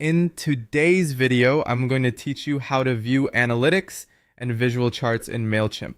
In today's video, I'm going to teach you how to view analytics and visual charts in Mailchimp.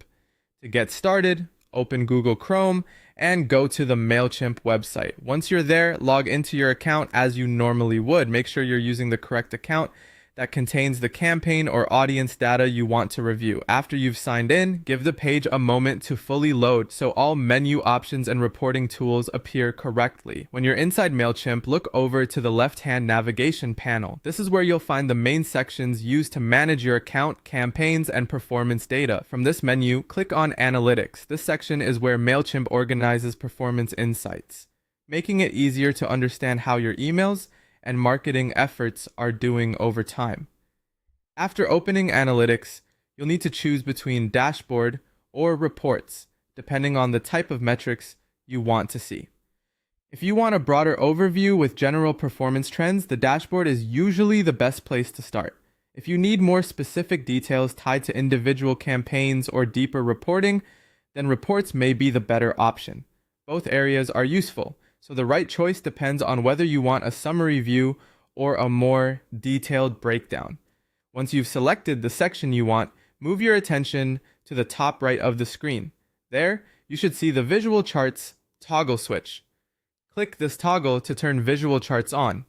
To get started, open Google Chrome and go to the Mailchimp website. Once you're there, log into your account as you normally would. Make sure you're using the correct account that contains the campaign or audience data you want to review. After you've signed in, give the page a moment to fully load so all menu options and reporting tools appear correctly. When you're inside Mailchimp, look over to the left-hand navigation panel. This is where you'll find the main sections used to manage your account, campaigns, and performance data. From this menu, click on Analytics. This section is where Mailchimp organizes performance insights, making it easier to understand how your emails and marketing efforts are doing over time. After opening Analytics, you'll need to choose between Dashboard or Reports, depending on the type of metrics you want to see. If you want a broader overview with general performance trends, the dashboard is usually the best place to start. If you need more specific details tied to individual campaigns or deeper reporting, then Reports may be the better option. Both areas are useful, so the right choice depends on whether you want a summary view or a more detailed breakdown. Once you've selected the section you want, move your attention to the top right of the screen. There, you should see the Visual Charts toggle switch. Click this toggle to turn visual charts on.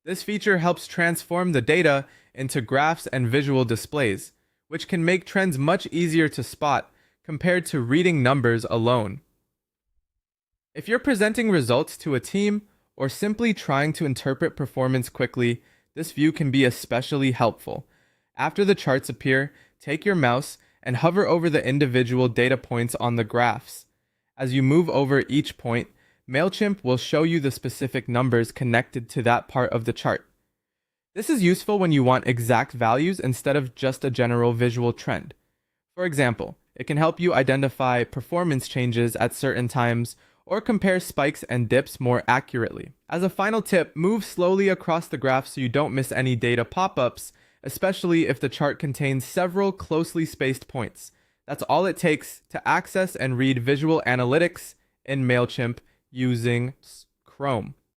This feature helps transform the data into graphs and visual displays, which can make trends much easier to spot compared to reading numbers alone. If you're presenting results to a team or simply trying to interpret performance quickly, this view can be especially helpful. After the charts appear, take your mouse and hover over the individual data points on the graphs. As you move over each point, Mailchimp will show you the specific numbers connected to that part of the chart. This is useful when you want exact values instead of just a general visual trend. For example, it can help you identify performance changes at certain times or compare spikes and dips more accurately. As a final tip, move slowly across the graph so you don't miss any data pop-ups, especially if the chart contains several closely spaced points. That's all it takes to access and read visual analytics in Mailchimp using Chrome.